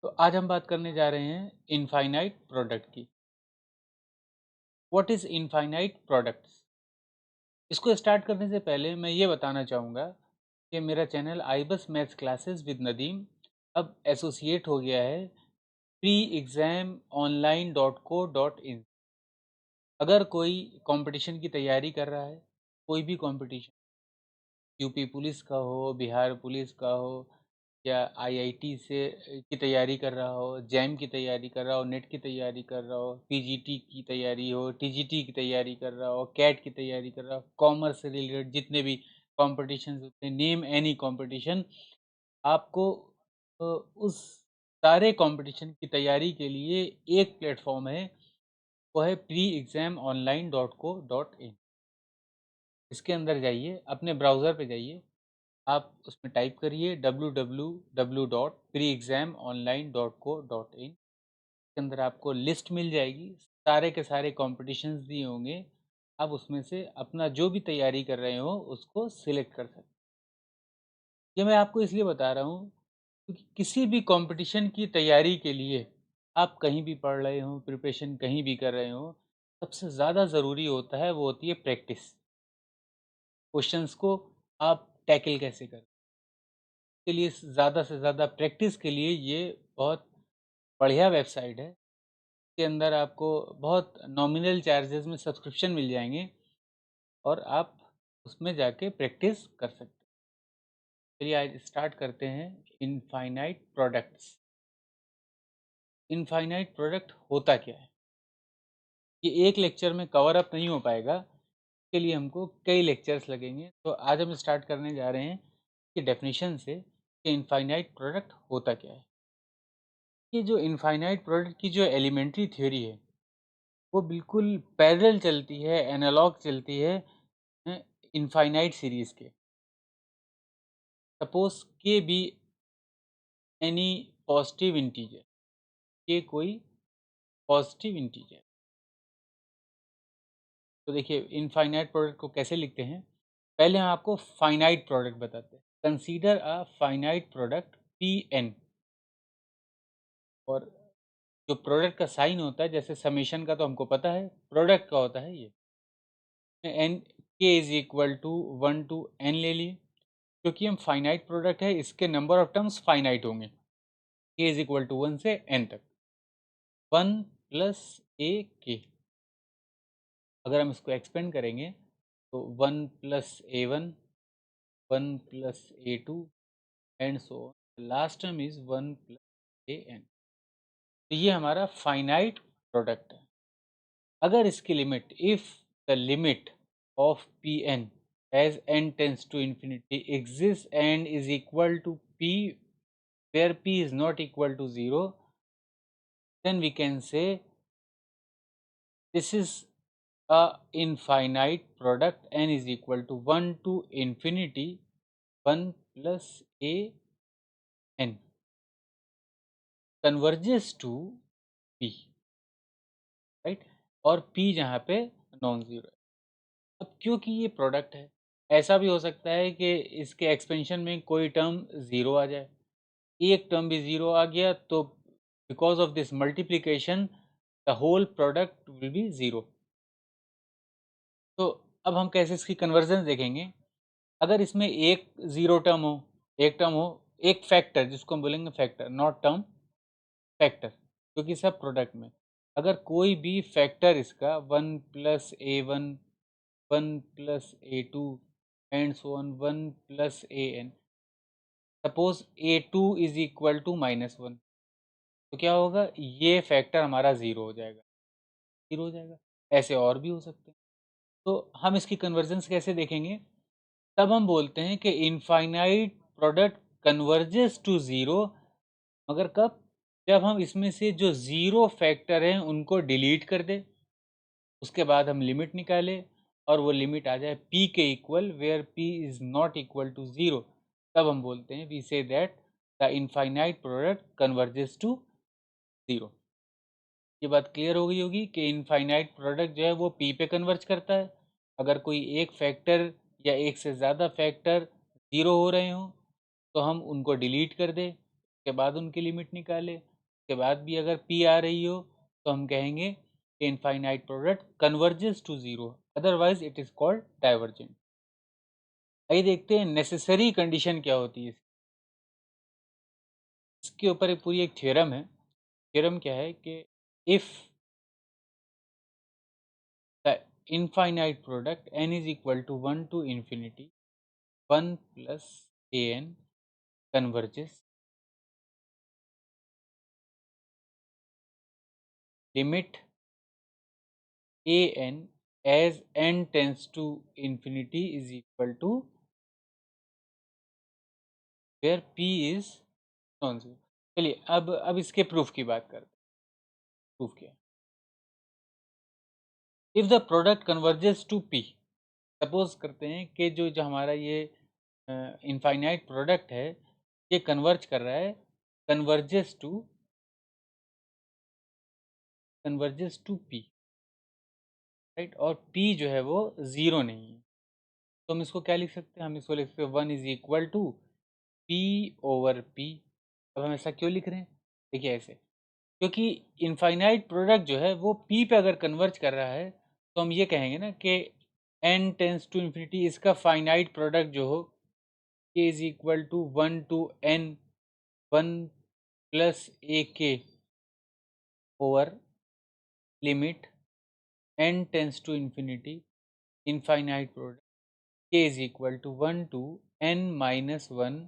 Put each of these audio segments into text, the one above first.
तो आज हम बात करने जा रहे हैं इनफाइनाइट प्रोडक्ट की। What is infinite products? इसको स्टार्ट करने से पहले मैं ये बताना चाहूँगा कि मेरा चैनल आईबस मैथ्स क्लासेस विद नदीम अब एसोसिएट हो गया है pre exam online dot co dot in. अगर कोई कंपटीशन की तैयारी कर रहा है, कोई भी कंपटीशन, यूपी पुलिस का हो, बिहार पुलिस का हो, या आईआईटी से की तैयारी कर रहा हो, जैम की तैयारी कर रहा हो, नेट की तैयारी कर रहा हो, पीजीटी की तैयारी हो, टीजीटी की तैयारी कर रहा हो, कैट की तैयारी कर रहा हो, कॉमर्स से रिलेटेड जितने भी कॉम्पिटिशन होते हैं, नेम एनी कॉम्पिटिशन, आपको उस सारे कॉम्पिटिशन की तैयारी के लिए एक प्लेटफॉर्म है, वो है pre exam online dot co dot इन। इसके अंदर जाइए, अपने ब्राउज़र पे जाइए, आप उसमें टाइप करिए www.preexamonline.co.in। के अंदर आपको लिस्ट मिल जाएगी, सारे के सारे कॉम्पिटिशन्स दिए होंगे। आप उसमें से अपना जो भी तैयारी कर रहे हो उसको सिलेक्ट कर सकते हैं। ये मैं आपको इसलिए बता रहा हूँ क्योंकि किसी भी कंपटीशन की तैयारी के लिए आप कहीं भी पढ़ रहे हो, प्रिपरेशन कहीं भी कर रहे हो, सबसे ज़्यादा ज़रूरी होता है वो होती है प्रैक्टिस। क्वेश्चंस को आप टैकल कैसे करें, के लिए ज़्यादा से ज़्यादा प्रैक्टिस के लिए ये बहुत बढ़िया वेबसाइट है। के अंदर आपको बहुत नॉमिनल चार्जेस में सब्सक्रिप्शन मिल जाएंगे और आप उसमें जाके प्रैक्टिस कर सकते हैं। चलिए आज स्टार्ट करते हैं इनफाइनाइट प्रोडक्ट्स। इनफाइनाइट प्रोडक्ट होता क्या है? ये एक लेक्चर में कवर अप नहीं हो पाएगा, इसके लिए हमको कई लेक्चर्स लगेंगे। तो आज हम स्टार्ट करने जा रहे हैं कि डेफिनेशन से कि इनफाइनाइट प्रोडक्ट होता क्या है। ये जो इनफाइनाइट प्रोडक्ट की जो एलिमेंट्री थ्योरी है वो बिल्कुल पैरेलल चलती है, एनालॉग चलती है इनफाइनाइट सीरीज के। सपोज के बी एनी पॉजिटिव इंटीजर, के कोई पॉजिटिव इंटीजर। तो देखिए इनफाइनाइट प्रोडक्ट को कैसे लिखते हैं। पहले हम आपको फाइनाइट प्रोडक्ट बताते हैं। Consider a finite product P N, और जो प्रोडक्ट का साइन होता है, जैसे समेशन का तो हमको पता है, प्रोडक्ट का होता है ये N, K is equal to 1 to N ले लिए। क्योंकि हम फाइनाइट प्रोडक्ट है, इसके नंबर ऑफ टर्म्स फाइनाइट होंगे। के इज इक्वल टू 1 से एन तक, 1 प्लस ए के। अगर हम इसको एक्सपेंड करेंगे तो 1 plus A one, 1 plus A two, and so last term is 1 plus A N. तो ये हमारा फाइनाइट प्रोडक्ट है। अगर इसकी limit, if the limit of P N as N tends to infinity exists and is equal to p where p is not equal to 0, then we can say this is a infinite product n is equal to 1 to infinity 1 plus a n converges to p, right. और p जहाँ पे non zero है। अब क्योंकि ये product है, ऐसा भी हो सकता है कि इसके एक्सपेंशन में कोई टर्म ज़ीरो आ जाए। एक टर्म भी ज़ीरो आ गया तो because of this multiplication the whole product will be zero. तो अब हम कैसे इसकी कन्वर्जन देखेंगे। अगर इसमें एक ज़ीरो टर्म हो, एक टर्म हो, एक फैक्टर जिसको हम बोलेंगे फैक्टर, नॉट टर्म, फैक्टर, क्योंकि सब प्रोडक्ट में अगर कोई भी फैक्टर इसका 1 plus A one, 1 plus A two, and so on 1 plus A N, suppose A two is equal to -1, तो क्या होगा, ये फैक्टर हमारा ज़ीरो हो जाएगा, ज़ीरो हो जाएगा। ऐसे और भी हो सकते हैं। तो हम इसकी कन्वर्जेंस कैसे देखेंगे। तब हम बोलते हैं कि infinite product converges to zero, मगर कब, जब हम इसमें से जो ज़ीरो फैक्टर हैं उनको डिलीट कर दें, उसके बाद हम लिमिट निकालें और वो लिमिट आ जाए p के equal, where p is not equal to zero. तब हम बोलते हैं we say that the infinite product converges to zero. ये बात क्लियर हो गई होगी कि इनफाइनाइट प्रोडक्ट जो है वो p पे कन्वर्ज करता है। अगर कोई एक फैक्टर या एक से ज़्यादा फैक्टर ज़ीरो हो रहे हों तो हम उनको डिलीट कर दें, उसके बाद उनकी लिमिट निकाले, उसके बाद भी अगर पी आ रही हो तो हम कहेंगे कि infinite product converges to zero, otherwise it is called divergent. आइए देखते हैं नेसेसरी कंडीशन क्या होती है। इसके ऊपर एक पूरी एक थ्योरम है। थ्योरम क्या है कि if the infinite product n is equal to 1 to infinity 1 plus an converges, limit an as n tends to infinity is equal to where p is non zero. चलिए अब इसके प्रूफ की बात करते हैं। प्रूफ क्या है? If the product converges to P, suppose करते हैं कि जो जो हमारा ये इनफाइनाइट प्रोडक्ट है ये कन्वर्ज कर रहा है, कन्वर्जेस टू पी, राइट, और पी जो है वो ज़ीरो नहीं है, तो हम इसको क्या लिख सकते हैं? हम इसको लिख सकते हैं 1 is equal to P over P. अब हम ऐसा क्यों लिख रहे हैं? देखिए ऐसे, क्योंकि इनफाइनाइट प्रोडक्ट जो है वो पी पे अगर कन्वर्ज कर रहा है तो हम ये कहेंगे ना कि एन टेंस टू इन्फिनिटी, इसका फाइनाइट प्रोडक्ट जो हो k is equal to 1 to n 1 plus a k over limit n tends to infinity infinite product k is equal to 1 to n minus 1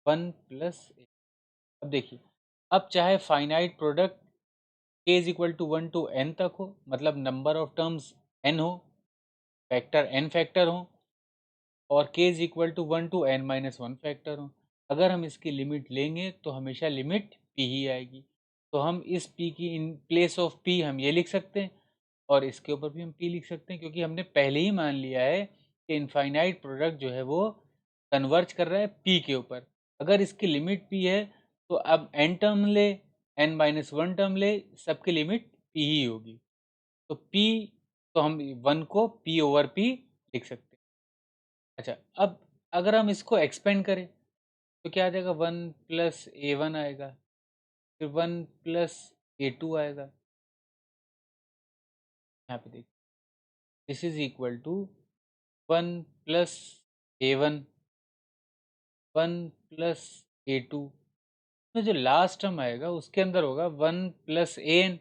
1 plus a. अब देखिए, अब चाहे finite product k is equal to 1 to n तक हो, मतलब number of terms n हो, factor n factor हो, और k is equal to 1 to n minus 1 factor हो, अगर हम इसकी लिमिट लेंगे तो हमेशा लिमिट p ही आएगी। तो हम इस p की इन प्लेस ऑफ p हम ये लिख सकते हैं, और इसके ऊपर भी हम p लिख सकते हैं, क्योंकि हमने पहले ही मान लिया है कि इनफाइनाइट प्रोडक्ट जो है वो कन्वर्ज कर रहा है p के ऊपर। अगर इसकी लिमिट p है तो अब n टर्म ले, n माइनस 1 टर्म ले, सबकी लिमिट p ही होगी। तो p, तो हम 1 को p ओवर p लिख सकते हैं। अच्छा, अब अगर हम इसको एक्सपेंड करें तो क्या आ जाएगा? 1 प्लस ए वन आएगा, फिर 1 प्लस ए टू आएगा। यहाँ पे देखिए, this is equal to 1 plus A one 1 plus A two, तो जो लास्ट टर्म आएगा उसके अंदर होगा 1 प्लस ए एन।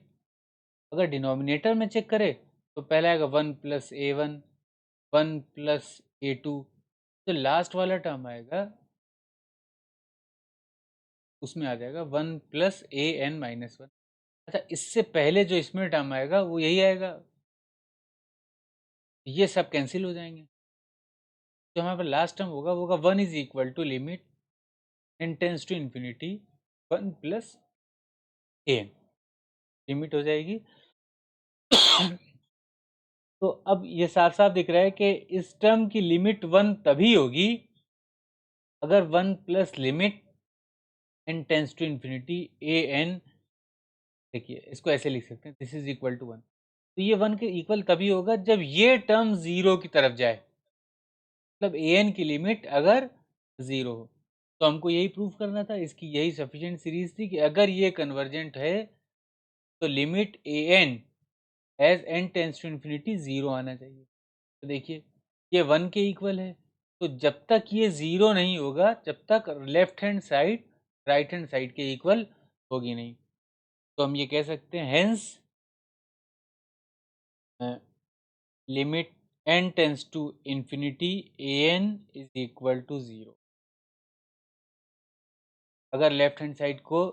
अगर डिनोमिनेटर में चेक करें तो पहला आएगा 1 plus A one 1 plus A two, तो लास्ट वाला टर्म आएगा उसमें आ जाएगा 1 प्लस ए एन माइनस 1। अच्छा, इससे पहले जो इसमें टर्म आएगा वो यही आएगा, ये सब कैंसिल हो जाएंगे। जो हमारे पास लास्ट टर्म होगा वो होगा 1 is equal to limit n tends to infinity 1 plus A N, limit हो जाएगी। तो अब ये साफ साफ दिख रहा है कि इस टर्म की लिमिट 1 तभी होगी अगर 1 plus limit n tends to infinity A N, देखिए इसको ऐसे लिख सकते हैं, दिस इज इक्वल टू 1। तो ये 1 के इक्वल तभी होगा जब ये टर्म 0 की तरफ जाए, मतलब ए एन की लिमिट अगर 0 हो। तो हमको यही प्रूव करना था, इसकी यही सफिशिएंट सीरीज थी कि अगर ये कन्वर्जेंट है तो limit A N as N tends to infinity 0 आना चाहिए। तो देखिए ये 1 के इक्वल है, तो जब तक ये 0 नहीं होगा जब तक left hand side right hand side के इक्वल होगी नहीं। तो हम ये कह सकते हैं hence limit n tends to infinity A N is equal to 0। अगर लेफ्ट हैंड साइड को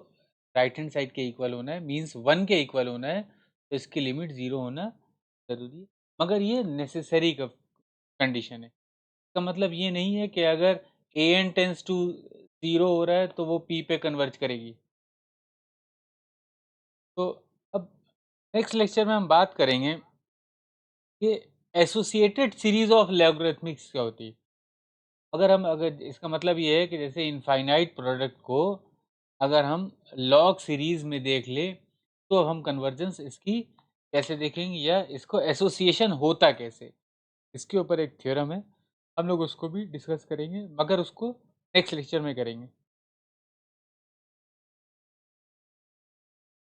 राइट हैंड साइड के इक्वल होना है, मीन्स 1 के इक्वल होना है, तो इसकी लिमिट 0 होना ज़रूरी है। मगर ये नेसेसरी का कंडीशन है। इसका मतलब ये नहीं है कि अगर ए एन टेंस टू 0 हो रहा है तो वो p पे कन्वर्ज करेगी। तो अब नेक्स्ट लेक्चर में हम बात करेंगे कि एसोसिएटेड सीरीज ऑफ लॉगरिथमिक्स क्या होती है। अगर इसका मतलब ये है कि जैसे इनफाइनाइट प्रोडक्ट को अगर हम लॉग सीरीज में देख ले तो हम कन्वर्जेंस इसकी कैसे देखेंगे, या इसको एसोसिएशन होता कैसे, इसके ऊपर एक थ्योरम है, हम लोग उसको भी डिस्कस करेंगे, मगर उसको नेक्स्ट लेक्चर में करेंगे।